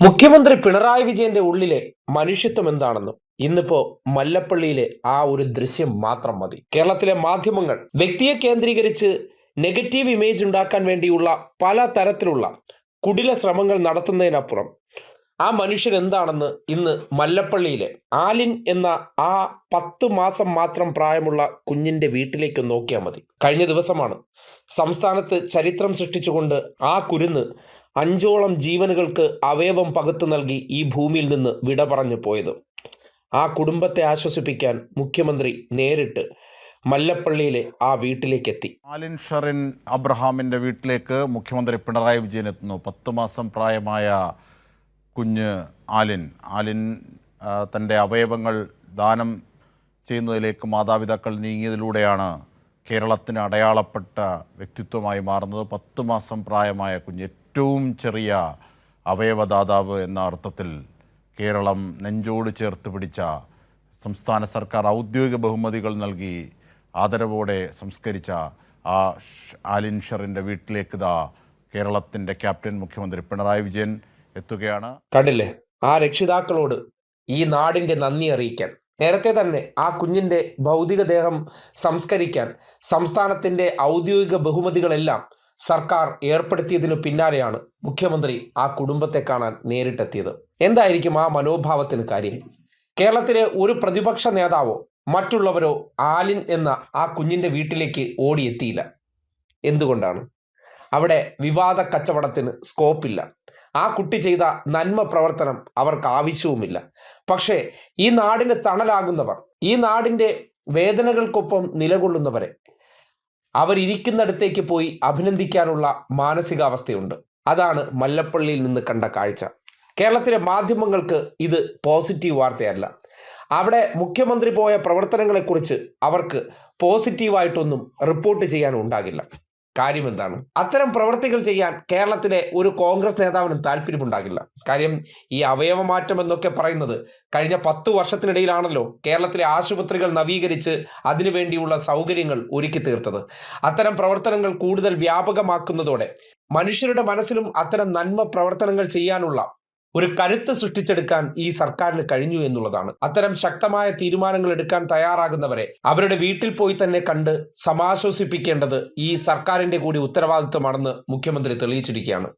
മുഖ്യമന്ത്രി പിണറായി വിജയന്റെ ഉള്ളിലെ മനുഷ്യത്വം എന്താണെന്നും ഇന്നിപ്പോ മല്ലപ്പള്ളിയിലെ ആ ഒരു ദൃശ്യം മാത്രം മതി. കേരളത്തിലെ മാധ്യമങ്ങൾ വ്യക്തിയെ കേന്ദ്രീകരിച്ച് നെഗറ്റീവ് ഇമേജ് ഉണ്ടാക്കാൻ വേണ്ടിയുള്ള പല തരത്തിലുള്ള കുടില ശ്രമങ്ങൾ നടത്തുന്നതിനപ്പുറം ആ മനുഷ്യൻ എന്താണെന്ന് ഇന്ന് മല്ലപ്പള്ളിയിലെ ആലിൻ എന്ന ആ 10 മാസം മാത്രം പ്രായമുള്ള കുഞ്ഞിന്റെ വീട്ടിലേക്ക് നോക്കിയാൽ മതി. കഴിഞ്ഞ ദിവസമാണ് സംസ്ഥാനത്ത് ചരിത്രം സൃഷ്ടിച്ചുകൊണ്ട് ആ കുരുന്ന് 5ഓളം ജീവനുകൾക്ക് അവയവം പകുത്തു നൽകി ഈ ഭൂമിയിൽ നിന്ന് വിട പറഞ്ഞു പോയത്. ആ കുടുംബത്തെ ആശ്വസിപ്പിക്കാൻ മുഖ്യമന്ത്രി നേരിട്ട് മല്ലപ്പള്ളിയിലെ ആ വീട്ടിലേക്ക് എത്തി. ആലിൻ ഷറിൻ അബ്രഹാമിൻ്റെ വീട്ടിലേക്ക് മുഖ്യമന്ത്രി പിണറായി വിജയൻ എത്തുന്നു. 10 മാസം പ്രായമായ കുഞ്ഞ് ആലിൻ തൻ്റെ അവയവങ്ങൾ ദാനം ചെയ്യുന്നതിലേക്ക് മാതാപിതാക്കൾ നീങ്ങിയതിലൂടെയാണ് കേരളത്തിന് അടയാളപ്പെട്ട വ്യക്തിത്വമായി മാറുന്നത്. 10 മാസം പ്രായമായ കുഞ്ഞ്, ഏറ്റവും ചെറിയ അവയവദാതാവ് എന്ന അർത്ഥത്തിൽ കേരളം നെഞ്ചോട് ചേർത്ത് പിടിച്ച, സംസ്ഥാന സർക്കാർ ഔദ്യോഗിക ബഹുമതികൾ നൽകി ആദരവോടെ സംസ്കരിച്ച ആ ആലിൻ ഷറിൻ്റെ വീട്ടിലേക്ക് കേരളത്തിൻ്റെ ക്യാപ്റ്റൻ മുഖ്യമന്ത്രി പിണറായി വിജയൻ എത്തുകയാണ്. കണ്ടില്ലേ, ആ രക്ഷിതാക്കളോട് ഈ നാടിൻ്റെ നന്ദി അറിയിക്കാൻ നേരത്തെ തന്നെ ആ കുഞ്ഞിൻ്റെ ഭൗതികദേഹം സംസ്കരിക്കാൻ സംസ്ഥാനത്തിൻ്റെ ഔദ്യോഗിക ബഹുമതികളെല്ലാം സർക്കാർ ഏർപ്പെടുത്തിയതിനു പിന്നാലെയാണ് മുഖ്യമന്ത്രി ആ കുടുംബത്തെ കാണാൻ നേരിട്ടെത്തിയത്. എന്തായിരിക്കും ആ മനോഭാവത്തിന് കാര്യം? കേരളത്തിലെ ഒരു പ്രതിപക്ഷ നേതാവോ മറ്റുള്ളവരോ ആലിൻ എന്ന ആ കുഞ്ഞിൻ്റെ വീട്ടിലേക്ക് ഓടിയെത്തിയില്ല. എന്തുകൊണ്ടാണ്? അവിടെ വിവാദ കച്ചവടത്തിന് സ്കോപ്പില്ല. ആ കുട്ടി ചെയ്ത നന്മ പ്രവർത്തനം അവർക്ക് ആവശ്യവുമില്ല. പക്ഷേ ഈ നാടിന് തണലാകുന്നവർ, ഈ നാടിൻ്റെ വേദനകൾക്കൊപ്പം നിലകൊള്ളുന്നവരെ അവരിയ്ക്കുന്നിടത്തേക്ക് പോയി അഭിനന്ദിക്കാനുള്ള മാനസികാവസ്ഥയുണ്ട്. അതാണ് മല്ലപ്പള്ളിയിൽ നിന്ന് കണ്ട കാഴ്ച. കേരളത്തിലെ മാധ്യമങ്ങൾക്ക് ഇത് പോസിറ്റീവ് വാർത്തയല്ല. അവിടെ മുഖ്യമന്ത്രി പോയ പ്രവർത്തനങ്ങളെക്കുറിച്ച് അവർക്ക് പോസിറ്റീവായിട്ടൊന്നും റിപ്പോർട്ട് ചെയ്യാനുണ്ടാകില്ല. കാര്യം എന്താണ്? അത്തരം പ്രവർത്തികൾ ചെയ്യാൻ കേരളത്തിലെ ഒരു കോൺഗ്രസ് നേതാവിനും താല്പര്യമുണ്ടാകില്ല. കാര്യം ഈ അവയവമാറ്റം എന്നൊക്കെ പറയുന്നത് കഴിഞ്ഞ 10 വർഷത്തിനിടയിലാണല്ലോ കേരളത്തിലെ ആശുപത്രികൾ നവീകരിച്ച് അതിനുവേണ്ടിയുള്ള സൗകര്യങ്ങൾ ഒരുക്കി തീർത്തത്. അത്തരം പ്രവർത്തനങ്ങൾ കൂടുതൽ വ്യാപകമാക്കുന്നതോടെ മനുഷ്യരുടെ മനസ്സിലും അത്തരം നന്മ പ്രവർത്തനങ്ങൾ ചെയ്യാനുള്ള ഒരു കരുത്ത് സൃഷ്ടിച്ചെടുക്കാൻ ഈ സർക്കാരിന് കഴിഞ്ഞു എന്നുള്ളതാണ്. അത്തരം ശക്തമായ തീരുമാനങ്ങൾ എടുക്കാൻ തയ്യാറാകുന്നവരെ അവരുടെ വീട്ടിൽ പോയി തന്നെ കണ്ട് സമാശ്വസിപ്പിക്കേണ്ടത് ഈ സർക്കാരിന്റെ കൂടി ഉത്തരവാദിത്വമാണെന്ന് മുഖ്യമന്ത്രി തെളിയിച്ചിരിക്കുകയാണ്.